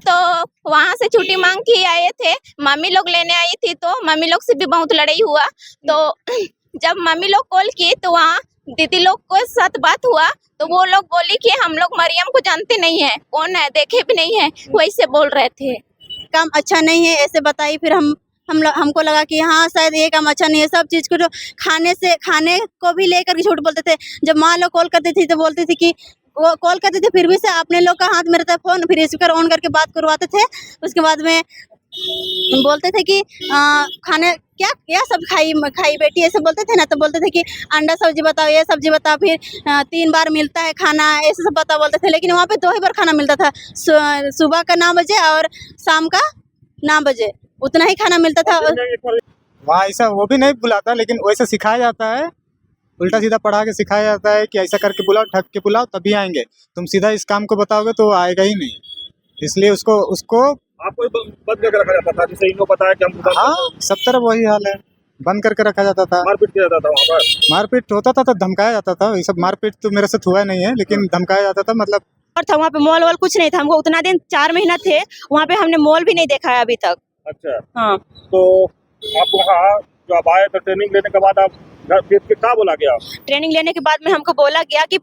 तो वहाँ से छुट्टी मांग के आए थे, मम्मी लोग लेने आई थी तो मम्मी लोग से भी बहुत लड़ाई हुआ। तो जब मम्मी लोग कॉल की तो वहाँ दीदी लोग को साथ बात हुआ तो वो लोग बोली कि हम लोग मरियम को जानते नहीं है, कौन है, देखे भी नहीं है, वैसे बोल रहे थे। काम अच्छा नहीं है ऐसे बताई। फिर हमको लगा कि हाँ शायद ये काम अच्छा नहीं है। सब चीज़ को जो खाने को भी लेकर के झूठ बोलते थे। जब माँ लोग कॉल करती थी तो बोलती थी कि वो कॉल करते थे फिर भी से अपने लोग का हाथ में रहता है फ़ोन, फिर स्पीकर ऑन करके बात करवाते थे। उसके बाद में बोलते थे कि खाने क्या सब खाई बेटी ऐसे बोलते थे ना। तो बोलते थे कि अंडा सब्जी बताओ, ये सब्जी बताओ, फिर 3 बार मिलता है खाना, ऐसे सब बताओ बोलते थे। लेकिन वहाँ पे 2 ही बार खाना मिलता था, सुबह का 9 बजे और शाम का 9 बजे, उतना ही खाना मिलता था। वहाँ ऐसा वो भी नहीं बुलाता, लेकिन वैसे सिखाया जाता है, उल्टा सीधा पढ़ा के सिखाया जाता है कि ऐसा करके बुलाओ, ठग के बुलाओ तभी आएंगे। तुम सीधा इस काम को बताओगे तो वो आएगा ही नहीं। इसलिए उसको आपको बंद करके रखा जाता था, जैसे इनको बताया कि हम हाँ, सब तरफ वही हाल है, बंद करके रखा जाता था। मारपीट किया जाता था वहाँ पर। मारपीट होता था तो धमकाया जाता था। ये सब मारपीट तो मेरे साथ हुआ नहीं है, लेकिन धमकाया जाता था। मतलब और था वहाँ पे मॉल वॉल कुछ नहीं था। हमको उतना दिन 4 महीना थे वहाँ पे, हमने मॉल भी नहीं देखा है अभी तक। अच्छा, हाँ, तो आप वहाँ जो आप आए तो ट्रेनिंग लेने के बाद आप घर फिर क्या बोला गया? ट्रेनिंग लेने के बाद में हमको बोला गया कि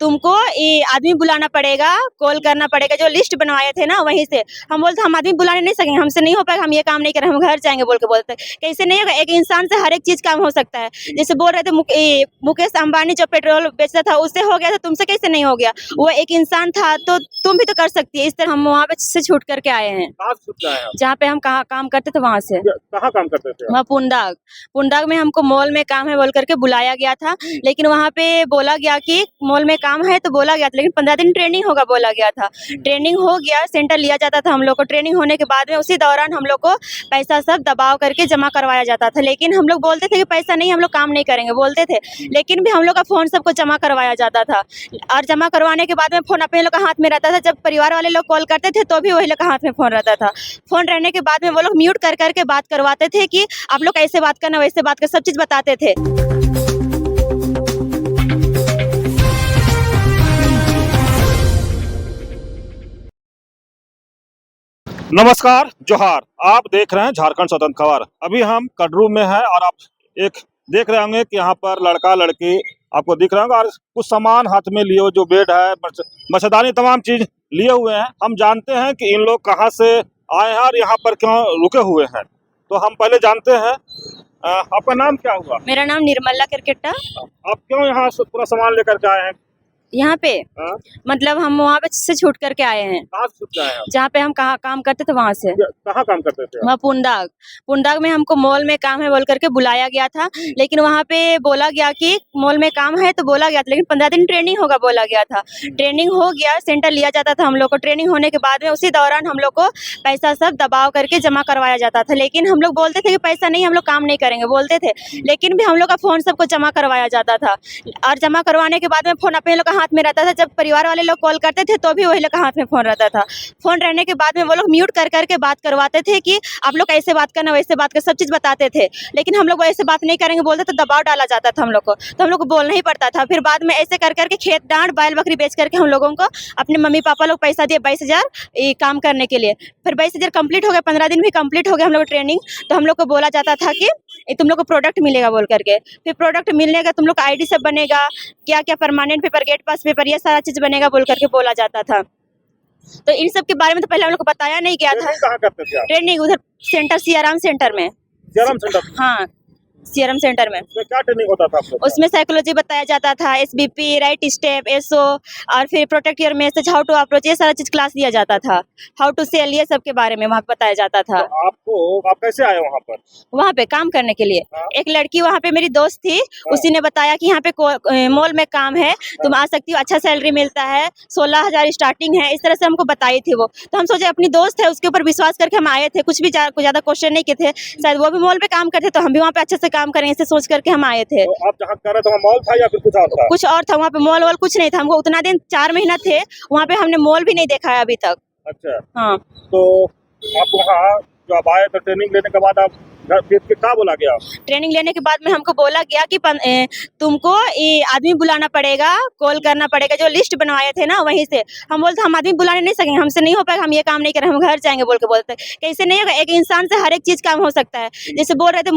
तुमको ये आदमी बुलाना पड़ेगा, कॉल करना पड़ेगा, जो लिस्ट बनवाए थे ना वहीं से। हम बोलते हम आदमी बुलाने नहीं सकेंगे, हमसे नहीं हो पाएगा, हम ये काम नहीं करें, हम घर जाएंगे बोल के बोलते। कैसे नहीं होगा, एक इंसान से हर एक चीज काम हो सकता है। जैसे बोल रहे थे मुकेश अंबानी जो पेट्रोल बेचता था उससे हो गया था, तुमसे कैसे नहीं हो गया? वो एक इंसान था तो तुम भी तो कर सकती है। इस तरह हम वहाँ पे से छूट करके आए हैं, कहाँ से छूट के आए आप? जहाँ पे हम काम करते थे वहाँ से। कहाँ काम करते थे आप? वहाँ पुंडाग में हमको मॉल में काम है बोल करके बुलाया गया था। लेकिन वहाँ पे बोला गया कि मॉल में काम है तो बोला गया था, लेकिन 15 दिन ट्रेनिंग होगा बोला गया था। ट्रेनिंग हो गया, सेंटर लिया जाता था हम लोग को। ट्रेनिंग होने के बाद में उसी दौरान हम लोग को पैसा सब दबाव करके जमा करवाया जाता था। लेकिन हम लोग बोलते थे कि पैसा नहीं, हम लोग काम नहीं करेंगे बोलते थे। लेकिन भी हम लोग का फोन सबको जमा करवाया जाता था। और जमा करवाने के बाद में फोन अपने लोग का हाथ में रहता था। जब परिवार वाले लोग कॉल करते थे तो भी वही लोग का हाथ में फोन रहता था। फोन रहने के बाद में वो लोग म्यूट कर करके बात करवाते थे कि आप लोग ऐसे बात करना, वैसे बात कर, सब चीज बताते थे। नमस्कार, जोहार। आप देख रहे हैं झारखंड स्वतंत्र खबर। अभी हम कटरू में हैं और आप एक देख रहे होंगे कि यहाँ पर लड़का लड़की आपको दिख रहा होगा और कुछ सामान हाथ में लिए हुए, जो बेड है, मच्छरदानी, तमाम चीज लिए हुए हैं। हम जानते हैं कि इन लोग कहाँ से आए हैं और यहाँ पर क्यों रुके हुए हैं, तो हम पहले जानते हैं। आपका नाम क्या हुआ? मेरा नाम निर्मला क्रिकेटा। आप क्यों यहाँ से पूरा सामान लेकर के आए हैं? यहाँ पे हाँ? मतलब हम वहाँ पे से छूट करके आए हैं, कहाँ से छूट के आए हैं? जहाँ पे हम काम करते थे वहाँ से। कहाँ काम करते थे? वहाँ पुंडाग में हमको मॉल में काम है बोल करके बुलाया गया था। लेकिन वहाँ पे बोला गया कि मॉल में काम है तो बोला गया था, लेकिन 15 दिन ट्रेनिंग होगा बोला गया था। ट्रेनिंग हो गया, सेंटर लिया जाता था हम लोग को। ट्रेनिंग होने के बाद में उसी दौरान हम लोग को पैसा सब दबाव करके जमा करवाया जाता था। लेकिन हम लोग बोलते थे कि पैसा नहीं, हम लोग काम नहीं करेंगे बोलते थे। लेकिन भी हम लोग का फोन सबको जमा करवाया जाता था। और जमा करवाने के बाद में फोन अपने लोग का हाथ में रहता था। जब परिवार वाले लोग कॉल करते थे तो भी वही लोग का हाथ में फोन रहता था। फोन रहने के बाद में वो लोग म्यूट कर करके बात करवाते थे कि आप लोग ऐसे बात करना, वैसे बात कर, सब चीज बताते थे। लेकिन हम लोग ऐसे बात नहीं करेंगे बोलते तो दबाव डाला जाता था हम लोग को, तो हम लोग को बोलना ही पड़ता था। फिर बाद में ऐसे कर करके खेत डांट बैल बकरी बेच करके हम लोगों को अपने मम्मी पापा लोग पैसा दिए 22,000 काम करने के लिए। फिर 22,000 कंप्लीट हो गया, 15 दिन भी कंप्लीट हो गया हम लोग ट्रेनिंग। तो हम लोग को बोला जाता था कि तुम लोग को प्रोडक्ट मिलेगा बोल करके। फिर प्रोडक्ट मिलने का तुम लोग का ID सब बनेगा, क्या क्या परमानेंट पेपर, गेट पास पेपर, ये सारा चीज बनेगा बोल करके बोला जाता था। तो इन सब के बारे में तो पहले हम लोग को बताया नहीं गया था। कहाँ करते थे आप? ट्रेनिंग उधर सेंटर सीआराम सेंटर में। सीआराम सेंटर? हाँ, सीआराम सेंटर में। उसमें क्या ट्रेनिंग होता था आपको? उसमें साइकोलॉजी बताया जाता था, SBP, राइट स्टेप, SO, और फिर protect your message, how to approach, ये सारा चीज क्लास दिया जाता था। हाउ टू सेल, ये सब के बारे में वहाँ बताया जाता था। तो आप कैसे आए वहाँ पर? वहाँ पे काम करने के लिए हाँ? एक लड़की वहाँ पे मेरी दोस्त थी। उसी ने बताया कि यहाँ पे मॉल में काम है, तुम आ सकती हो, अच्छा सैलरी मिलता है, 16,000 स्टार्टिंग है। इस तरह से हमको बताई थी वो। तो हम सोचे अपनी दोस्त है, उसके ऊपर विश्वास करके हम आए थे। कुछ भी ज्यादा क्वेश्चन नहीं किए थे। शायद वो भी मॉल पे काम करते तो हम भी वहाँ पे अच्छे से काम करेंगे, ऐसे सोच करके हम आए थे। तो आप जहाँ कर रहे थे वहाँ मॉल था या फिर कुछ और था? कुछ और था वहाँ पे, मॉल वॉल कुछ नहीं था। हमको उतना दिन 4 महीना थे वहाँ पे, हमने मॉल भी नहीं देखा है अभी तक। अच्छा, हाँ, तो आप वहाँ जो आप आए तो ट्रेनिंग लेने के बाद आप फिर क्या बोला गया? ट्रेनिंग लेने के बाद में हमको बोला गया कि तुमको ये आदमी बुलाना पड़ेगा, कॉल करना पड़ेगा, जो लिस्ट बनवाए थे ना वहीं से। हम बोलते हम आदमी बुलाने नहीं सकेंगे, हमसे नहीं हो पाएगा, हम ये काम नहीं करें, हम घर जाएंगे बोल के बोलते। कैसे नहीं होगा, एक इंसान से हर एक चीज काम हो सकता है। जैसे बोल रहे थे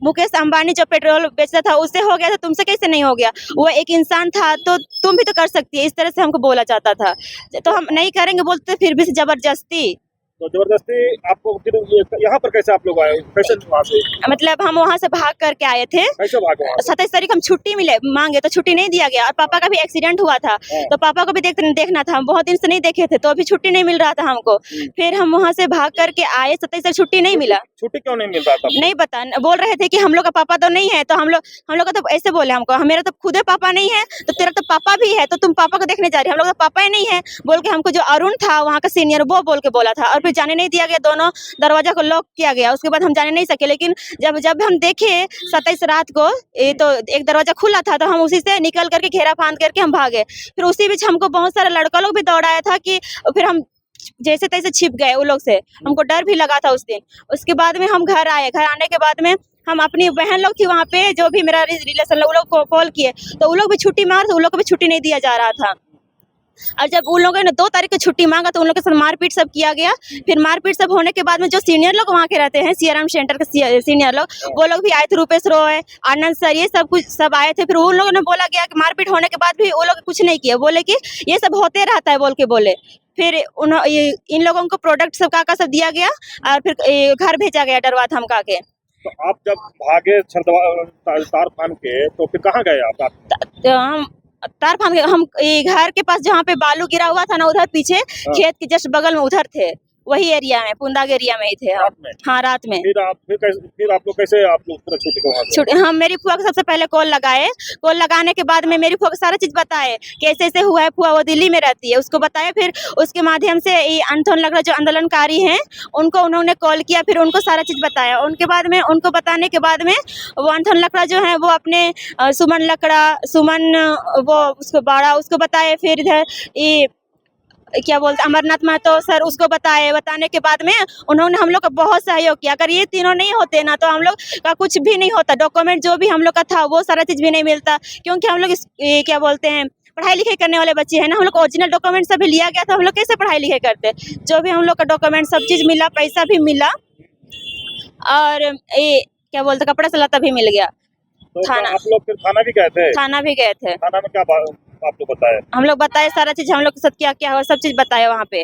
मुकेश अंबानी जो पेट्रोल बेचता था उससे हो गया था, तुमसे कैसे नहीं हो गया? वो एक इंसान था तो तुम भी तो कर सकती है, इस तरह से हमको बोला जाता था। तो हम नहीं करेंगे बोलते, फिर भी जबरदस्ती तो जबरदस्ती आपको फिर यहाँ पर कैसे आप लोग आए, कैसे वहाँ से? मतलब हम वहाँ से भाग करके आए थे। कैसे भागे? 27 तारीख हम छुट्टी मांगे तो छुट्टी नहीं दिया गया, और पापा का भी एक्सीडेंट हुआ था तो पापा को भी देखना था, हम बहुत दिन से नहीं देखे थे तो अभी छुट्टी नहीं मिल रहा था हमको। फिर हम वहाँ से भाग करके आए, 27 तारीख छुट्टी नहीं मिला। छुट्टी क्यों नहीं मिल रहा था? नहीं बता, बोल रहे थे कि हम लोग का पापा तो नहीं है, तो हम लोग का तो ऐसे बोले हमको, मेरा तो खुद पापा नहीं है तो तेरा तो पापा भी है, तो तुम पापा को देखने जा रही है, हम लोग का पापा ही नहीं है बोल के हमको जो अरुण था वहाँ का सीनियर वो बोल के बोला था। और फिर जाने नहीं दिया गया, दोनों दरवाजा को लॉक किया गया, उसके बाद हम जाने नहीं सके। लेकिन जब हम देखे 27 रात को तो एक दरवाजा खुला था, तो हम उसी से निकल करके घेरा फांद करके हम भागे। फिर उसी बीच हमको बहुत सारे लड़का लोग भी दौड़ाया था कि फिर हम जैसे तैसे छिप गए उन लोग से, हमको डर भी लगा था उस दिन। उसके बाद में हम घर आए, घर आने के बाद में हम अपनी बहन लोग थी वहाँ पे, जो भी मेरा रिलेशन लोग को कॉल किए तो उन लोग भी छुट्टी मांग, उन लोग को भी छुट्टी नहीं दिया जा रहा था। और जब उन लोगों ने 2 तारीख को छुट्टी मांगा तो उन लोगों के साथ मारपीट सब किया गया। फिर मारपीट सब होने के बाद में जो सीनियर लोग वहाँ के रहते हैं, सीआरएम सेंटर के सीनियर लोग, वो लोग भी आए थे, रूपेश रॉय, आनंद सर, ये सब आए थे। फिर उन लोगों ने बोला गया कि मारपीट होने के बाद भी वो लोग कुछ नहीं किया, बोले कि ये सब होते रहता है बोल के बोले। फिर इन लोगों को प्रोडक्ट सब का सब दिया गया और फिर घर भेजा गया डरवा धमका के। तो आप जब भागे तार फान के तो फिर कहाँ गए आप? तो हम तार फांद के हम घर के पास जहाँ पे बालू गिरा हुआ था ना, उधर पीछे खेत के जस्ट बगल में उधर थे, वही एरिया में, पुंदाग एरिया में ही थे हम। हाँ, रात में। फिर आप लोग कैसे सुरक्षित को? हम मेरी फुआ को सबसे पहले कॉल लगाए, कॉल लगाने के बाद में मेरी फुआ को सारा चीज बताए कैसे ऐसे हुआ है। फुआ वो दिल्ली में रहती है, उसको बताया। फिर उसके माध्यम से ये अनथोन लकड़ा जो आंदोलनकारी हैं उनको उन्होंने कॉल किया, फिर उनको सारा चीज बताया। उनके बाद में उनको बताने के बाद में वो अनथोन लकड़ा जो है वो अपने सुमन वो उसको बाड़ा उसको बताए। फिर इधर ये क्या बोलते अमरनाथ महतो सर उसको बताने के बाद में उन्होंने हम लोग का बहुत सहयोग किया। अगर ये तीनों नहीं होते ना तो हम लोग का कुछ भी नहीं होता, डॉक्यूमेंट जो भी हम लोग का था वो सारा चीज़ भी नहीं मिलता। क्योंकि हम लोग क्या बोलते हैं पढ़ाई लिखाई करने वाले बच्चे हैं ना, हम लोग ओरिजिनल डॉक्यूमेंट सभी लिया गया था, हम लोग कैसे पढ़ाई लिखाई करते। जो भी हम लोग का डॉक्यूमेंट सब चीज़ मिला, पैसा भी मिला और ये क्या बोलते कपड़ा सलाता भी मिल गया। तो थाना आप लोग फिर थाना भी गए थे? थाना भी गए थे। थाना में क्या आप लोग बताए? हम लोग बताए सारा चीज, हम लोग के साथ क्या क्या हुआ सब चीज बताया वहाँ पे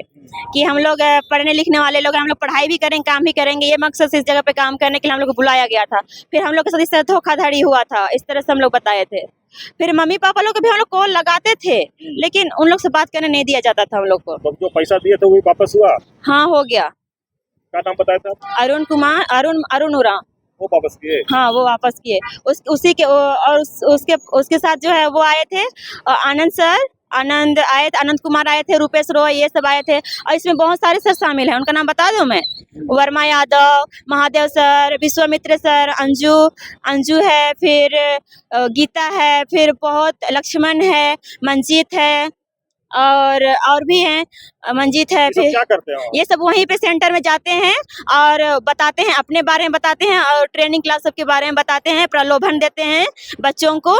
कि हम लोग पढ़ने लिखने वाले लोग, हम लोग पढ़ाई भी करेंगे काम भी करेंगे, ये मकसद से इस जगह पे काम करने के लिए हम लोग को बुलाया गया था। फिर हम लोग के साथ इस तरह धोखाधड़ी हुआ था, इस तरह से हम लोग बताए थे। फिर मम्मी पापा लोग को भी हम लोग कॉल लगाते थे, लेकिन उन लोग से बात करने नहीं दिया जाता था हम लोग को। तो जो पैसा दिए थे वो वापस हुआ? हाँ, हो गया। क्या नाम बताया था? अरुण उरांव। वो वापस किए? हाँ, वो वापस किए। उसी के और उसके साथ जो है वो आए थे आनंद आए थे, आनंद कुमार आए थे, रूपेश रॉय, ये सब आए थे। और इसमें बहुत सारे सर शामिल हैं, उनका नाम बता दूं मैं? वर्मा यादव, महादेव सर, विश्वामित्र सर, अंजू है, फिर गीता है, फिर बहुत लक्ष्मण है, मंजीत है और भी हैं, मंजीत है। फिर क्या करते हैं? ये सब वहीं पे सेंटर में जाते हैं और बताते हैं, अपने बारे में बताते हैं और ट्रेनिंग क्लास सबके बारे में बताते हैं, प्रलोभन देते हैं बच्चों को।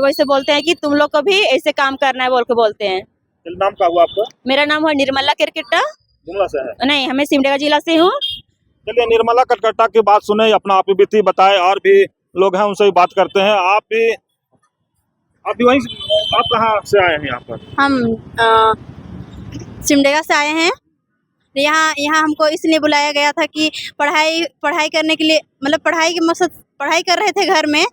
वैसे बोलते हैं कि तुम लोग को भी ऐसे काम करना है बोल के बोलते हैं। नाम क्या हुआ आपका? मेरा नाम हुआ निर्मला करकट्टा। जुमला से है? नहीं, हमें सिमडेगा जिला से हूँ। चलिए, निर्मला करकट्टा की बात सुने, अपना आप बीती बताए, और भी लोग हैं उनसे भी बात करते हैं। आप भी वहीं, आप कहाँ से आए हैं यहाँ पर? हम सिमडेगा से आए हैं। यहाँ हमको इसलिए बुलाया गया था कि पढ़ाई करने के लिए, मतलब पढ़ाई के मकसद पढ़ाई कर रहे थे घर में,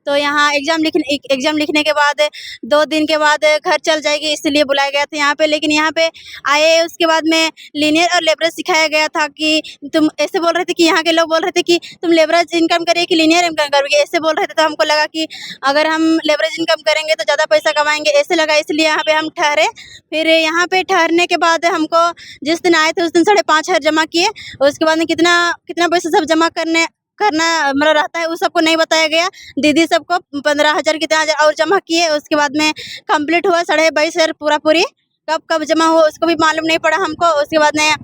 तो यहाँ एग्ज़ाम लिखने के बाद 2 दिन के बाद घर चल जाएगी, इसलिए बुलाया गया था यहाँ पे। लेकिन यहाँ पे आए उसके बाद में लीनियर और लेवरेज सिखाया गया था कि तुम ऐसे बोल रहे थे कि यहाँ के लोग बोल रहे थे कि तुम लेवरेज इनकम करिए कि लीनियर इनकम करोगे, ऐसे बोल रहे थे। तो हमको लगा कि अगर हम लेवरेज इनकम करेंगे तो ज़्यादा पैसा कमाएंगे, ऐसे लगा, इसलिए यहाँ पे हम ठहरे। फिर यहाँ पे ठहरने के बाद हमको जिस दिन आए थे उस दिन 5,500 जमा किए। उसके बाद में कितना पैसा सब जमा करना मतलब रहता है वो सबको नहीं बताया गया। दीदी सबको 15,000 कितना और जमा किए। उसके बाद में कंप्लीट हुआ 22,500 पूरी। कब जमा हुआ उसको भी मालूम नहीं पड़ा हमको। उसके बाद में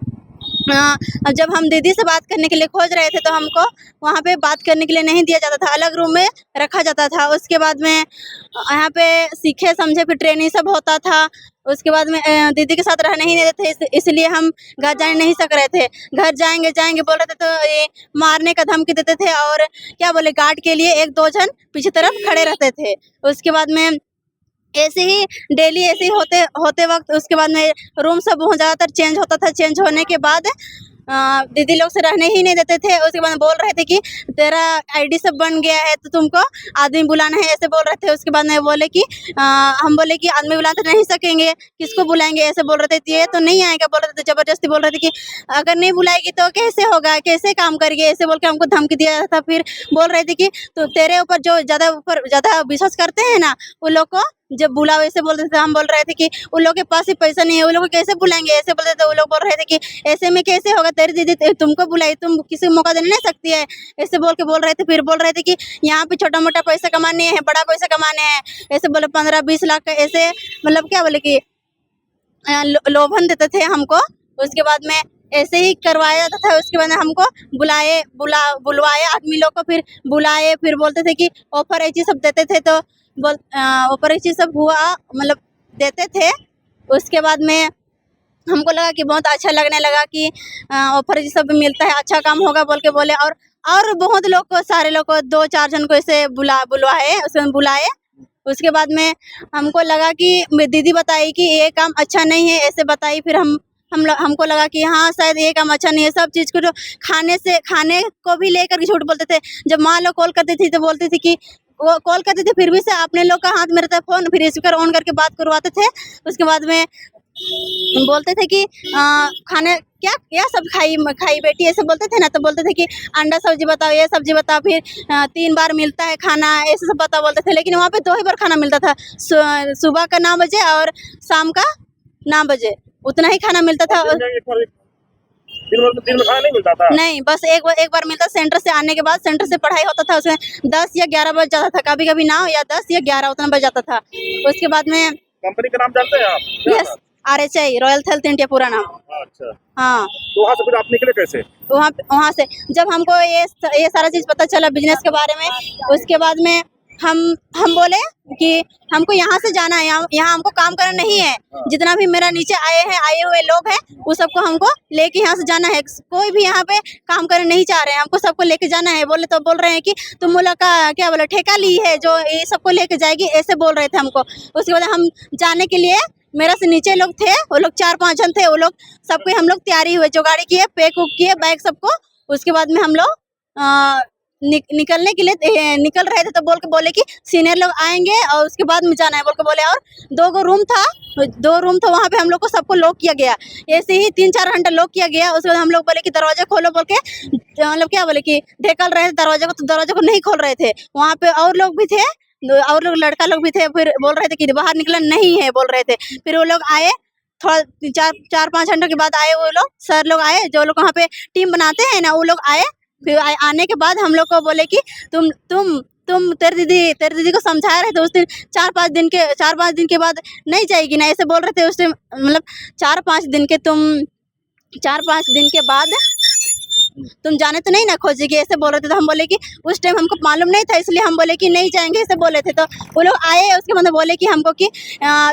जब हम दीदी से बात करने के लिए खोज रहे थे तो हमको वहाँ पे बात करने के लिए नहीं दिया जाता था, अलग रूम में रखा जाता था। उसके बाद में यहाँ पे सीखे समझे फिर ट्रेनिंग सब होता था। उसके बाद में दीदी के साथ रहने ही नहीं देते थे, इसलिए हम घर जा नहीं सक रहे थे। घर जाएंगे जाएंगे बोल रहे थे तो ये मारने का धमकी देते थे और क्या बोले गार्ड के लिए 1-2 जन पीछे तरफ खड़े रहते थे। उसके बाद में ऐसे ही डेली ऐसे ही होते वक्त उसके बाद में रूम सब बहुत ज़्यादातर चेंज होता था। चेंज होने के बाद दीदी लोग से रहने ही नहीं देते थे। उसके बाद बोल रहे थे कि तेरा आईडी सब बन गया है तो तुमको आदमी बुलाना है, ऐसे बोल रहे थे। उसके बाद में बोले कि हम बोले कि आदमी बुला तो नहीं सकेंगे, किसको बुलाएंगे, ऐसे बोल रहे थे। ये तो नहीं आएगा बोल रहे थे, ज़बरदस्ती बोल रहे थे कि अगर नहीं बुलाएगी तो कैसे होगा, कैसे काम करेगी, ऐसे बोल के हमको धमकी दिया था। फिर बोल रहे थे कि तो तेरे ऊपर जो ज़्यादा विश्वास करते हैं ना उन लोग को जब बुलाओ, ऐसे बोलते थे। हम बोल रहे थे कि उन लोग के पास ही पैसा नहीं है, उन लोग को कैसे बुलाएंगे, ऐसे बोलते थे। वो लोग बोल रहे थे कि ऐसे में कैसे होगा, तेरी दीदी तुमको बुलाई, तुम किसी को मौका देने नहीं सकती है, ऐसे बोल रहे थे। फिर बोल रहे थे कि यहाँ पे छोटा मोटा पैसा कमाने हैं, बड़ा पैसा कमाने हैं, ऐसे बोले 15-20 लाख का, ऐसे मतलब क्या बोले कि लोभन देते थे हमको। उसके बाद में ऐसे ही करवाया जाता था। उसके बाद में हमको बुलवाए आदमी लोग को, फिर बुलाए, फिर बोलते थे कि ऑफर ये चीज़ सब देते थे। तो ऑफर ये चीज़ सब हुआ मतलब देते थे। उसके बाद में हमको लगा कि बहुत अच्छा लगने लगा कि ऑफर ये सब मिलता है, अच्छा काम होगा बोल के बोले। और बहुत लोग को, सारे लोग को, 2-4 जन को ऐसे बुलवाए, उसमें बुलाए। उसके बाद में हमको लगा कि दीदी बताई कि ये काम अच्छा नहीं है, ऐसे बताई। फिर हमको लगा कि हाँ शायद ये काम अच्छा नहीं है। सब चीज़ को जो खाने को भी लेकर के झूठ बोलते थे। जब माँ लोग कॉल करती थी तो बोलती थी कि वो कॉल करते थे, फिर भी से अपने लोग का हाथ में रहता फ़ोन, फिर स्पीकर ऑन करके बात करवाते थे। उसके बाद में बोलते थे कि खाने क्या सब खाई बेटी, ऐसे बोलते थे ना। तो बोलते थे कि अंडा सब्जी बताओ, ये सब्जी बताओ, फिर 3 बार मिलता है खाना, ऐसे सब बताओ बोलते थे। लेकिन वहाँ पे 2 ही बार खाना मिलता था, सुबह का 9 बजे और शाम का 9 बजे, उतना ही खाना मिलता था। दिन में खाना नहीं मिलता था? नहीं, बस एक बार मिलता। सेंटर से आने के बाद, सेंटर से पढ़ाई होता था, उसमें 10 या 11 बज जाता था, कभी कभी 9 या 10 या 11 उतना बज जाता था। उसके बाद में कंपनी का नाम जानते हैं आप? Yes, RHI, royal health India पूरा नाम। अच्छा, हाँ। तो वहाँ से फिर आप निकले कैसे? वहाँ से जब हमको ये सारा चीज़ पता चला बिजनेस के बारे में, उसके बाद में हम बोले कि हमको यहाँ से जाना है, यहाँ हमको काम करना नहीं है। जितना भी मेरा नीचे आए हुए लोग हैं वो सबको हमको लेके यहाँ से जाना है। कोई भी यहाँ पे काम करना नहीं चाह रहे हैं, हमको सबको लेके जाना है। बोल रहे हैं कि तुम लोग का क्या बोले ठेका ली है जो ये सबको लेके जाएगी, ऐसे बोल रहे थे हमको। उसके बाद हम जाने के लिए, मेरा से नीचे लोग थे, वो लोग 4-5 जन थे, वो लोग सबको हम लोग तैयारी हुए, जो गाड़ी किए, पैक उक किए बैग सबको। उसके बाद में हम लोग निकलने के लिए निकल रहे थे तो बोले कि सीनियर लोग आएंगे और उसके बाद में जाना है बोल के बोले। और 2 रूम था वहाँ पे हम लोग को सबको लॉक किया गया। ऐसे ही 3-4 घंटा लॉक किया गया। उसके बाद हम लोग बोले कि दरवाजा खोलो बोल के, मतलब क्या बोले कि ढेकल रहे थे दरवाजे को, तो दरवाजे को नहीं खोल रहे थे। वहाँ पे और लोग भी थे, और लोग लड़का लोग भी थे। फिर बोल रहे थे कि बाहर निकलना नहीं है बोल रहे थे। फिर वो लोग आए, थोड़ा 4-5 घंटों के बाद आए वो लोग, सर लोग आए, जो लोग वहाँ पे टीम बनाते हैं ना, वो लोग आए। फिर आने के बाद हम लोग को बोले कि तुम तेरी दीदी को समझा रहे थे उस दिन, 4-5 दिन के बाद नहीं जाएगी ना, ऐसे बोल रहे थे उस दिन। मतलब 4-5 दिन के बाद तुम जाने तो नहीं ना खोजेगी, ऐसे बोल रहे थे। तो हम बोले कि उस टाइम हमको मालूम नहीं था, इसलिए हम बोले कि नहीं जाएंगे, ऐसे बोले थे। तो वो लोग आए, उसके बाद बोले कि हमको कि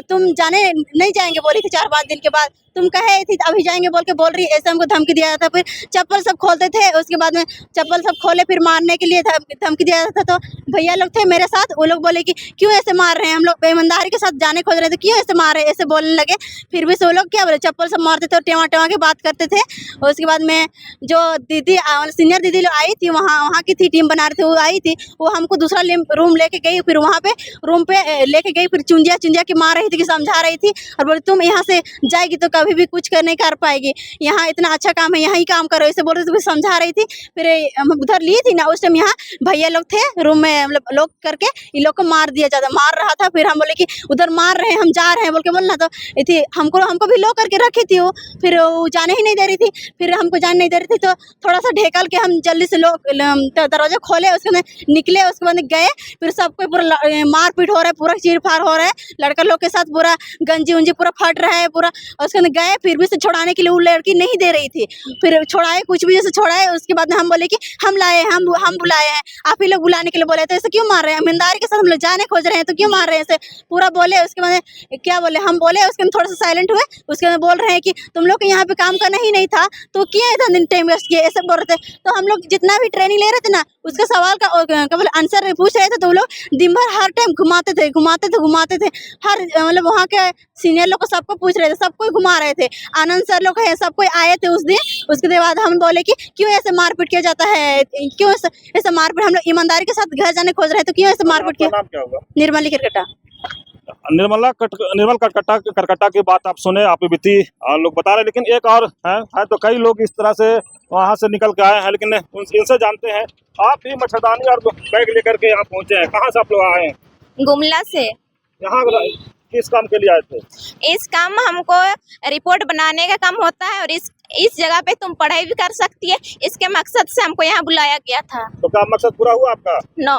तुम जाने नहीं जाएंगे बोली थी 4-5 दिन के बाद, तुम कहे थी अभी जाएंगे बोल रही, ऐसे हमको धमकी दिया था। फिर चप्पल सब खोलते थे, उसके बाद में चप्पल सब खोले, फिर मारने के लिए धमकी दिया था। तो भैया लोग थे मेरे साथ, वो लोग बोले कि क्यों ऐसे मार रहे हैं, हम लोग ईमानदारी के साथ जाने खोज रहे थे, क्यों ऐसे मार रहे हैं, ऐसे बोलने लगे। फिर भी से वो लोग क्या बोले, चप्पल सब मारते थे और टेवा के बात करते थे। उसके बाद में जो दीदी सीनियर दीदी लोग आई थी, वहाँ की थी, टीम बना रहे थे, वो आई थी, वो हमको दूसरा रूम लेके गई। फिर वहाँ पे रूम पे लेके गई, फिर चुंजिया की मार रही थी, कि समझा रही थी, और बोले तुम यहाँ से जाएगी तो कभी भी कुछ नहीं कर पाएगी, यहाँ इतना अच्छा काम है, यहाँ ही काम करो, ऐसे बोल रही थी, समझा रही थी। फिर हम उधर ली थी ना, उस टाइम यहाँ भैया लोग थे रूम में, मतलब लॉक करके इन लोग को मार रहा था। फिर हम बोले कि उधर मार रहे हैं, हम जा रहे हैं बोल के बोलना। तो थी हमको भी लॉक करके रखी थी वो, फिर वो जाने ही नहीं दे रही थी। फिर हमको जाने नहीं दे रही थी, तो थोड़ा सा ढेकल के हम जल्दी से दरवाजा खोले, उसके बाद निकले, उसके बाद गए। फिर सबको पूरा मार पीट हो रहा है, पूरा चीर फाड़ हो रहा है, लड़का लोग के साथ पूरा गंजी उंजी पूरा फट रहा है पूरा। उसके बाद गए, फिर भी से छुड़ाने के लिए वो लड़की नहीं दे रही थी। फिर छुड़ाए, कुछ भी जैसे छुड़ाए, उसके बाद में हम बोले कि हम लाए, हम बुलाए हैं, आप ही लोग बुलाने के लिए बोले, तो ऐसे क्यों मार रहे हैं? ईमानदारी के साथ हम लोग जाने खोज रहे हैं, तो क्यों मार रहे हैं ऐसे? पूरा बोले। उसके बाद क्या बोले, हम बोले, उसके बाद थोड़ा सा साइलेंट हुए। उसके बाद बोल रहे हैं कि तुम लोग को यहाँ पे काम करना ही नहीं था, तो किया इतना दिन टाइम वेस्ट किया, ऐसे बोल रहे थे। तो हम लोग जितना भी ट्रेनिंग ले रहे थे ना, उसका सवाल का क्या बोले आंसर पूछ रहे थे, तो वो लोग दिन भर हर टाइम घुमाते थे। हर मतलब वहाँ के सीनियर लोग को सबको पूछ रहे थे, सबको घुमा रहे थे। आनंद सर लोग है, सब कोई आए थे उस दिन। उसके बाद हम बोले कि क्यों ऐसे मारपीट किया जाता है, क्यों ऐसे मारपीट? हम लोग ईमानदारी के साथ घर जाने खोज रहे थे, क्यों ऐसे मारपीट आपका किया? नाम क्या होगा? निर्मली क्रिकेटा। निर्मल करकट्टा की बात आप सुने, आप बीती लोग बता रहे, लेकिन एक और है तो कई लोग इस तरह से वहां से निकल के आए हैं, लेकिन इनसे जानते हैं। आप भी मच्छरदानी और बैग लेकर के यहाँ पहुंचे हैं, कहाँ से आप लोग आए हैं? गुमला से। यहाँ किस काम के लिए आए थे? इस काम में हमको रिपोर्ट बनाने का काम होता है, और इस जगह पे तुम पढ़ाई भी कर सकती है, इसके मकसद से हमको यहाँ बुलाया गया था। तो क्या मकसद पूरा हुआ आपका? नो,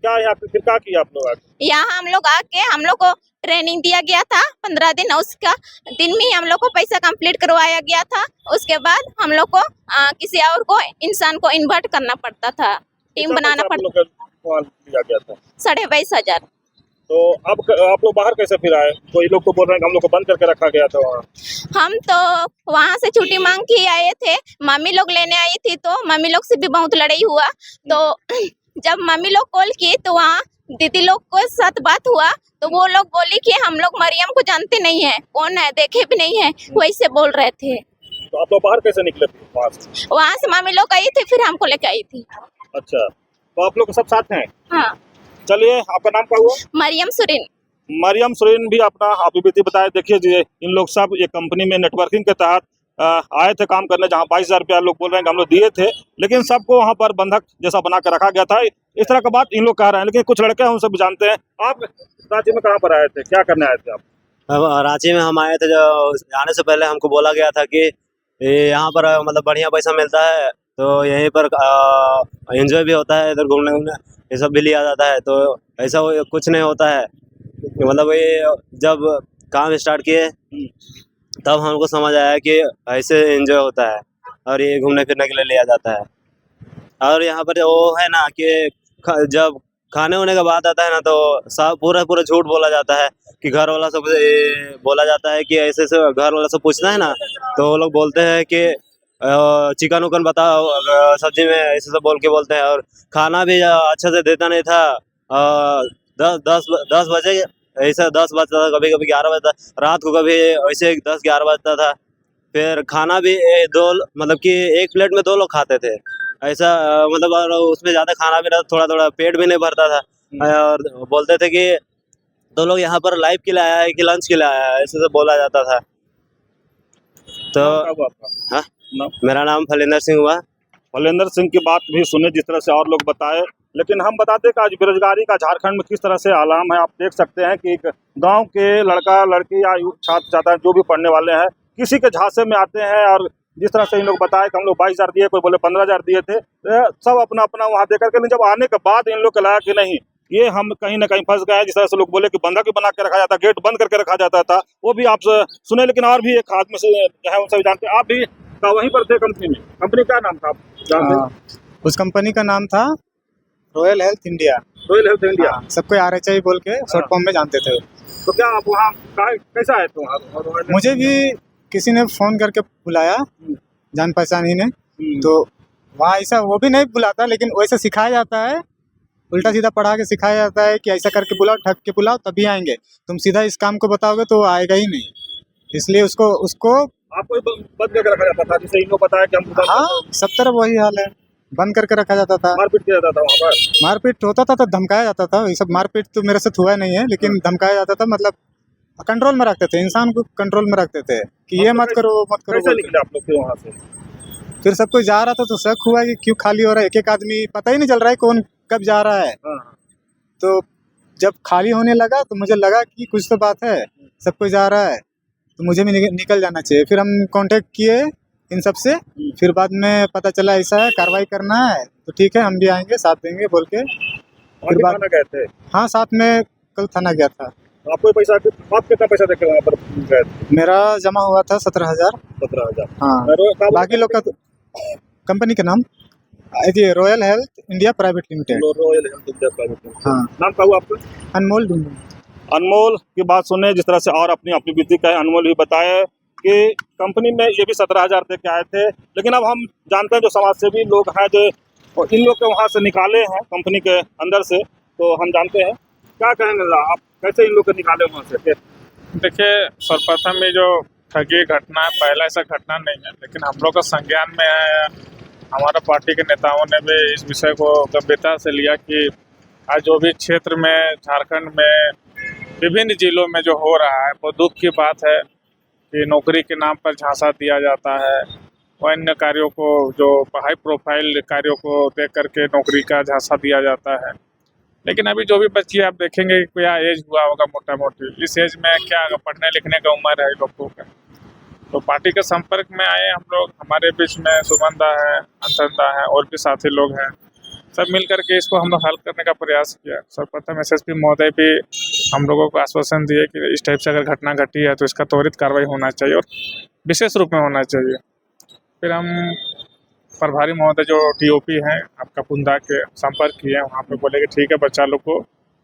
क्या यहाँ पे फिर क्या किया आप लोग? यहाँ हम लोग आके हम लोग को ट्रेनिंग दिया गया था 15 दिन। उसका दिन में ही हम लोग को पैसा कंप्लीट करवाया गया था। उसके बाद हम लोग को किसी और को इंसान को इन्वर्ट करना पड़ता था, टीम बनाना पड़ता। दिया गया था 22,500। तो अब आप लोग बाहर कैसे फिर आए? कोई लोग तो बोल रहे हैं कि हम लोग को बंद करके रखा गया था वहाँ। हम तो वहाँ से छुट्टी मांग के आए थे, मम्मी लोग लेने आई थी, तो मम्मी लोग से भी बहुत लड़ाई हुआ। तो जब मम्मी लोग कॉल की, तो वहाँ दीदी लोग को साथ बात हुआ, तो वो लोग बोली कि हम लोग मरियम को जानते नहीं है, कौन है, देखे भी नहीं है, वैसे बोल रहे थे। तो आप लोग बाहर कैसे निकले थे वहाँ से? वहाँ से मम्मी लोग आई थी, फिर हमको लेके आई थी। अच्छा, तो आप लोग सब साथ हैं? हाँ। चलिए, आपका नाम क्या हुआ? मरियम सुरीन। मरियम सुरीन भी अपना अभिव्यक्ति बताए। देखिए जी, इन लोग सब एक कंपनी में नेटवर्किंग के तहत आए थे काम करने, जहाँ 22,000 रुपया लोग बोल रहे हैं कि हम लोग दिए थे, लेकिन सबको वहाँ पर बंधक जैसा बना के रखा गया था। इस तरह का बात इन लोग कह रहे हैं, लेकिन कुछ लड़के हैं उनसे भी जानते हैं। आप रांची में कहाँ पर आए थे, क्या करने आए थे आप? अब रांची में हम आए थे, जो आने से पहले हमको बोला गया था कि यहाँ पर मतलब बढ़िया पैसा मिलता है, तो यहीं पर एंजॉय भी होता है, इधर घूमने घूमने ये सब भी लिया जाता है। तो ऐसा कुछ नहीं होता है। मतलब ये जब काम स्टार्ट किए तब हमको समझ आया कि ऐसे एंजॉय होता है और ये घूमने फिरने के लिए लिया जाता है। और यहाँ पर वो है ना कि जब खाने होने का बात आता है ना, तो सब पूरा झूठ बोला जाता है कि घर वाला सब बोला जाता है कि ऐसे ऐसे घर वाला सब पूछना है ना, तो वो लोग बोलते हैं कि चिकन उकन बताओ सब्जी में, ऐसे सब बोल के बोलते हैं। और खाना भी अच्छा से देता नहीं था। 10 बजे ऐसा 10 बजता था, कभी कभी 11 बजता, रात को कभी ऐसे 10-11 बजता था। फिर खाना भी मतलब कि एक प्लेट में 2 लोग खाते थे ऐसा। मतलब और उसमें ज़्यादा खाना भी रहता, थोड़ा पेट भी नहीं भरता था। और बोलते थे कि 2 लोग यहाँ पर लाइव के लिए आया है कि लंच के लिए आया है, ऐसे सब बोला जाता था। तो हाँ, मेरा नाम फलेंदर सिंह हुआ। फलेंदर सिंह की बात भी सुने जिस तरह से और लोग बताए, लेकिन हम बताते कि आज बेरोजगारी का झारखंड में किस तरह से आलाम है। आप देख सकते हैं कि एक गांव के लड़का लड़की या छात्र छात्रा जो भी पढ़ने वाले हैं, किसी के झांसे में आते हैं। और जिस तरह से इन लोग बताए कि हम लोग 22,000 दिए, कोई बोले 15,000 दिए थे, सब अपना अपना वहाँ दे करके, जब आने के बाद इन लोग को लगा कि नहीं, ये हम कहीं ना कहीं फंस गए। जिस तरह से लोग बोले कि बंधक भी बना के रखा जाता, गेट बंद करके रखा जाता था, वो भी आप सुने। लेकिन और भी एक आदमी से है, उनसे भी जानते हैं। आप भी वहीं पर थे कंपनी में? कंपनी का नाम था, आप जानते? उस कंपनी का नाम था royal health India. Royal health India. सबको RHI बोल के शॉर्ट फॉर्म में जानते थे। तो क्या आप वहाँ कैसा है? तो मुझे भी किसी ने फोन करके बुलाया, जान पहचान ही ने। तो वहाँ ऐसा वो भी नहीं बुलाता, लेकिन वैसे सिखाया जाता है, उल्टा सीधा पढ़ा के सिखाया जाता है कि ऐसा करके बुलाओ, ठग के बुलाओ तभी आएंगे। तुम सीधा इस काम को बताओगे तो वो आएगा ही नहीं। इसलिए उसको आपको बंद करके रखा जाता था, जिसे इनको बताया कि हम। हाँ, सब तरफ वही हाल है, बंद करके रखा जाता था। मारपीट किया जाता था वहाँ पर? मारपीट होता था तो धमकाया जाता था। ये सब मारपीट तो मेरे साथ हुआ नहीं है, लेकिन धमकाया जाता था। मतलब कंट्रोल में रखते थे, इंसान को कंट्रोल में रखते थे कि ये मत करो, वो मत करो। कैसे निकले आप लोग फिर वहाँ से? फिर सब कोई जा रहा था तो शक हुआ कि क्यों खाली हो रहा है, एक आदमी पता ही नहीं चल रहा है कौन कब जा रहा है। तो जब खाली होने लगा तो मुझे लगा कि कुछ तो बात है, सब कोई जा रहा है तो मुझे भी निकल जाना चाहिए। फिर हम कांटेक्ट किए इन सब से, फिर बाद में पता चला ऐसा है, कार्रवाई करना है तो ठीक है हम भी आएंगे, साथ देंगे बोल के। फिर बाद गए थे? हाँ, साथ में कल थाना गया था। आपको पैसा आप कितना पैसा देकर वहाँ पर गए थे? मेरा जमा हुआ था 17,000। 17,000। हाँ, बाकी लोग का तो कंपनी का नाम ये royal health India private limited. Royal health India private limited. हाँ, नाम क्या हुआ आपका? अनमोल भी। अनमोल की बात सुने जिस तरह से, और अपनी अपनी बीती का अनमोल भी बताए कि कंपनी में ये भी 17,000 दे के आए थे, लेकिन अब हम जानते हैं जो समाज सेवी लोग हैं जो इन लोग को वहाँ से निकाले हैं कंपनी के अंदर से, तो हम जानते हैं क्या कहेंगे आप, कैसे इन लोग को निकाले वहाँ से? देखिए, सर्वप्रथम ये जो ठगी घटना है, पहला ऐसा घटना नहीं है, लेकिन हम लोग का संज्ञान में है। हमारा पार्टी के नेताओं ने भी इस विषय को गंभीरता से लिया कि आज जो भी क्षेत्र में, झारखंड में, विभिन्न जिलों में जो हो रहा है वो दुख की बात है कि नौकरी के नाम पर झांसा दिया जाता है, अन्य कार्यों को, जो हाई प्रोफाइल कार्यों को देख करके नौकरी का झांसा दिया जाता है। लेकिन अभी जो भी बच्ची आप देखेंगे क्या एज हुआ होगा मोटा मोटी, इस एज में क्या पढ़ने लिखने का उम्र है लोगों का। तो पार्टी के संपर्क में आए हम लोग, हमारे बीच में सुमनदा है, अंतरदा है और भी साथी लोग हैं, सब मिल करके इसको हम लोग हल करने का प्रयास किया। सर्वप्रथम एसएसपी महोदय भी हम लोगों को आश्वासन दिए कि इस टाइप से अगर घटना घटी है तो इसका त्वरित कार्रवाई होना चाहिए और विशेष रूप में होना चाहिए। फिर हम प्रभारी महोदय जो टीओपी हैं आपका पुंदा के संपर्क किए, वहाँ पे बोले कि ठीक है बच्चा लोग को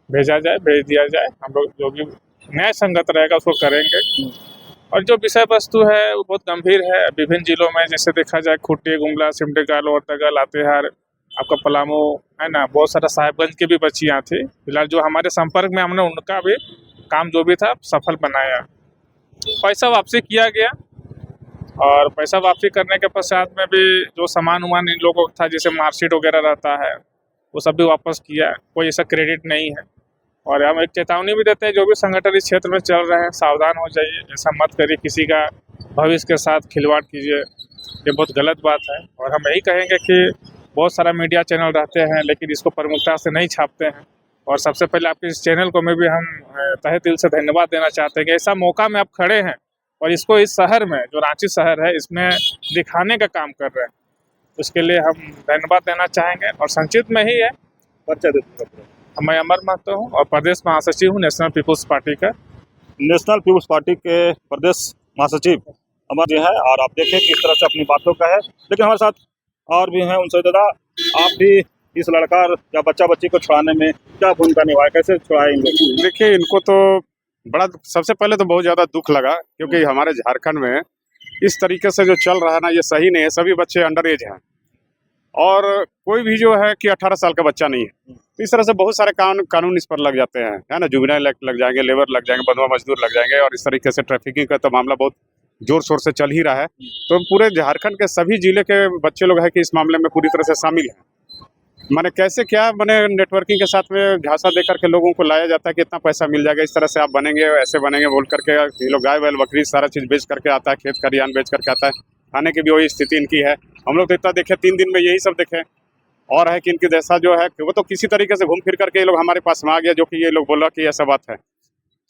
भेज दिया जाए, हम लोग जो भी न्याय संगत रहेगा उसको करेंगे। और जो विषय वस्तु है वो बहुत गंभीर है। विभिन्न जिलों में जैसे देखा जाए खूंटी, गुमला, सिमडेगा, लोहरदगा, लातेहार, आपका पलामू है ना, बहुत सारा साहिबगंज की भी बच्चियाँ थी। फिलहाल जो हमारे संपर्क में, हमने उनका भी काम जो भी था सफल बनाया। पैसा वापसी किया गया और पैसा वापसी करने के पश्चात में भी जो सामान उमान इन लोगों को था, जैसे मार्कशीट वगैरह रहता है, वो सब भी वापस किया। कोई ऐसा क्रेडिट नहीं है। और हम एक चेतावनी भी देते हैं, जो भी संगठन इस क्षेत्र में चल रहे हैं सावधान हो जाइए, ऐसा मत करिए, किसी का भविष्य के साथ खिलवाड़ कीजिए, ये बहुत गलत बात है। और हम यही कहेंगे कि बहुत सारा मीडिया चैनल रहते हैं लेकिन इसको प्रमुखता से नहीं छापते हैं। और सबसे पहले आपके इस चैनल को मैं भी हम तहे दिल से धन्यवाद देना चाहते हैं कि ऐसा मौका में आप खड़े हैं और इसको इस शहर में, जो रांची शहर है, इसमें दिखाने का काम कर रहे हैं। उसके लिए हम धन्यवाद देना चाहेंगे। और संक्षिप्त में ही है, परिचय देते हैं। मैं अमर महतो हूँ और प्रदेश महासचिव हूँ नेशनल पीपुल्स पार्टी का। नेशनल पीपुल्स पार्टी के प्रदेश महासचिव अमर जी हैं और आप देखें किस तरह से अपनी बातों का है। लेकिन हमारे साथ और भी हैं, उनसे दादा आप भी इस लड़का या बच्चा बच्ची को छुड़ाने में क्या भूमिका निभाए, कैसे छुड़ाएंगे? देखिए, इनको तो बड़ा, सबसे पहले तो बहुत ज़्यादा दुख लगा क्योंकि हमारे झारखंड में इस तरीके से जो चल रहा है ना, ये सही नहीं है। सभी बच्चे अंडर एज हैं और कोई भी जो है कि 18 साल का बच्चा नहीं है। तो इस तरह से बहुत सारे कानून इस पर लग जाते हैं, है ना। जुबिनाइल एक्ट लग जाएंगे, लेबर लग जाएंगे, बंधुआ मजदूर लग जाएंगे और इस तरीके से ट्रैफिकिंग का तो मामला बहुत जोर शोर से चल ही रहा है। तो पूरे झारखंड के सभी जिले के बच्चे लोग हैं कि इस मामले में पूरी तरह से शामिल हैं। माने कैसे क्या बने, नेटवर्किंग के साथ में झांसा दे करके लोगों को लाया जाता है कि इतना पैसा मिल जाएगा, इस तरह से आप बनेंगे, ऐसे बनेंगे बोल करके। ये लोग गाय बैल बकरी सारा चीज़ बेच करके आता है, खेत खलिहान बेच करके आता है। खाने की भी वही स्थिति इनकी है। हम लोग तो इतना देखे, 3 दिन में यही सब देखे। और है कि इनकी जैसा जो है वो तो किसी तरीके से घूम फिर करके ये लोग हमारे पास में आ गया, जो कि ये लोग बोला कि ऐसा बात है।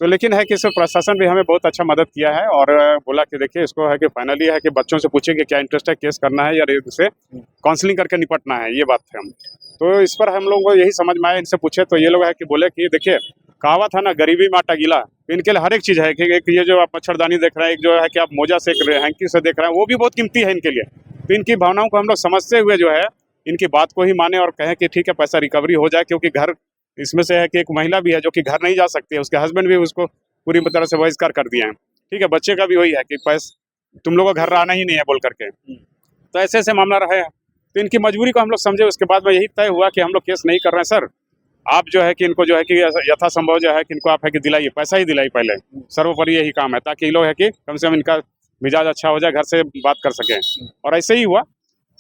तो लेकिन है कि इसमें प्रशासन भी हमें बहुत अच्छा मदद किया है और बोला कि देखिए इसको है कि फाइनली है कि बच्चों से पूछें कि क्या इंटरेस्ट है, केस करना है या उसे काउंसलिंग करके निपटना है, ये बात है। हम तो इस पर हम लोगों को यही समझ में आया, इनसे पूछे तो ये लोग है कि बोले कि देखिए कहावत है ना, गरीबी में आटा गीला। इनके लिए हर एक चीज़ है कि एक ये जो आप मच्छरदानी देख रहे हैं, एक जो है कि आप मोजा से, हैंकी से देख रहे हैं, वो भी बहुत कीमती है इनके लिए। तो इनकी भावनाओं को हम लोग समझते हुए जो है इनकी बात को ही माने और कहें कि ठीक है पैसा रिकवरी हो जाए। क्योंकि घर इसमें से है कि एक महिला भी है जो कि घर नहीं जा सकती है, उसके हस्बैंड भी उसको पूरी तरह से बहिष्कार कर दिए हैं। ठीक है, बच्चे का भी वही है कि पैसा तुम लोगों को घर आना ही नहीं है बोल करके। तो ऐसे ऐसे मामला रहे हैं। तो इनकी मजबूरी को हम लोग समझे, उसके बाद में यही तय हुआ कि हम लोग केस नहीं कर रहे हैं सर। आप जो है कि इनको जो है कि यथासंभव जो है कि इनको आप है कि दिलाइए, पैसा ही दिलाइए पहले, सर्वोपरि यही काम है, ताकि ये लोग है कि कम से कम इनका मिजाज अच्छा हो जाए, घर से बात कर सकें। और ऐसे ही हुआ।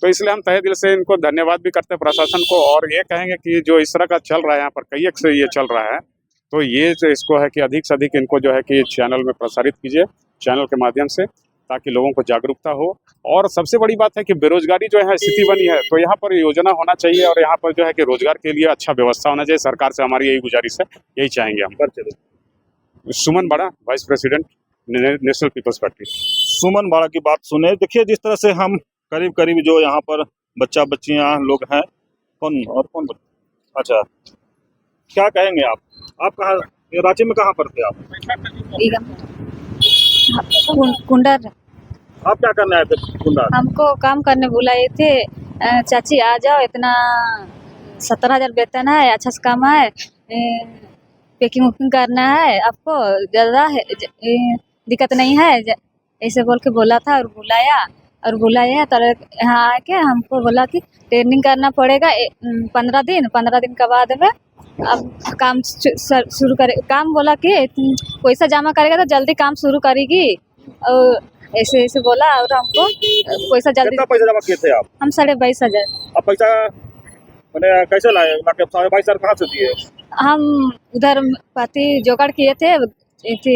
तो इसलिए हम तहे दिल से इनको धन्यवाद भी करते हैं प्रशासन को। और ये कहेंगे कि जो इस तरह का चल रहा है यहाँ पर, कई एक से ये चल रहा है, तो ये जो इसको है कि अधिक से अधिक इनको जो है कि चैनल में प्रसारित कीजिए, चैनल के माध्यम से, ताकि लोगों को जागरूकता हो। और सबसे बड़ी बात है कि बेरोजगारी जो है स्थिति बनी है, तो यहाँ पर योजना होना चाहिए और यहाँ पर जो है कि रोजगार के लिए अच्छा व्यवस्था होना चाहिए। सरकार से हमारी यही गुजारिश है, यही चाहेंगे हम। Suman Bara, vice president, national people's party. Suman Bara की बात सुने। देखिए जिस तरह से हम करीब करीब जो यहाँ पर बच्चा बच्चियाँ लोग हैं, कौन, अच्छा क्या कहेंगे आप कहाँ ये रांची में कहाँ पर थे आप? कुंडर आप क्या करने आए थे कुंडा? हमको काम करने बुलाए थे। चाची आ जाओ, इतना 17,000 वेतन है, अच्छा सा काम है, पैकिंग वैकिंग करना है, आपको ज़्यादा है दिक्कत नहीं है, ऐसे बोल के बोला था और बुलाया तो यहाँ आके हमको बोला कि ट्रेनिंग करना पड़ेगा 15 दिन के बाद में अब काम शुरू करे। काम बोला कि पैसा जमा करेगा तो जल्दी काम शुरू करेगी, और ऐसे ऐसे बोला, और हमको पैसा जल्दी। कितना पैसा जमा किए थे आप? हम 22,500। अब पैसा मैंने कैसे लाए? 22,500 कहाँ से दिए? हम उधर पाती जोगाड़ किए थे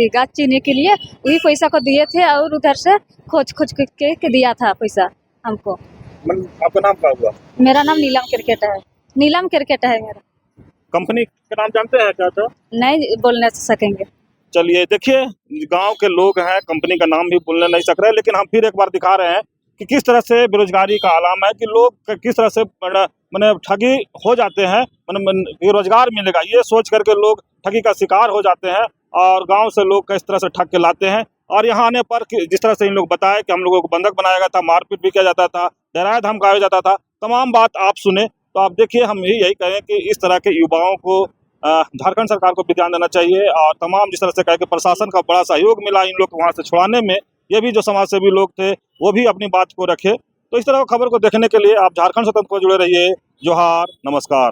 गाछ चीने के लिए, वही पैसा को दिए थे, और उधर से खोज के दिया था पैसा हमको। आपका नाम क्या हुआ? मेरा नाम नीलम क्रिकेट है मेरा। कंपनी का नाम जानते हैं क्या? तो नहीं बोलने सकेंगे। चलिए देखिए, गांव के लोग हैं, कंपनी का नाम भी बोलने नहीं सक रहे, लेकिन हम फिर एक बार दिखा रहे हैं कि किस तरह से बेरोजगारी का आलम है, कि लोग किस तरह से मैंने ठगी हो जाते हैं, मैंने रोजगार मिलेगा ये सोच करके लोग ठगी का शिकार हो जाते हैं, और गांव से लोग किस तरह से ठग के लाते हैं। और यहाँ आने पर जिस तरह से इन लोग बताए कि हम लोगों को बंधक बनाया गया था, मारपीट भी किया जाता था, डराया धमकाया जाता था, तमाम बात आप सुने। तो आप देखिए, हम यही कहें कि इस तरह के युवाओं को झारखंड सरकार को भी ध्यान देना चाहिए, और तमाम जिस तरह से कहे कि प्रशासन का बड़ा सहयोग मिला इन लोग को वहाँ से छुड़ाने में, ये भी जो समाज सेवी लोग थे वो भी अपनी बात को रखे। तो इस तरह की खबर को देखने के लिए आप झारखंड स्वतंत्र को जुड़े रहिए। जोहार, नमस्कार।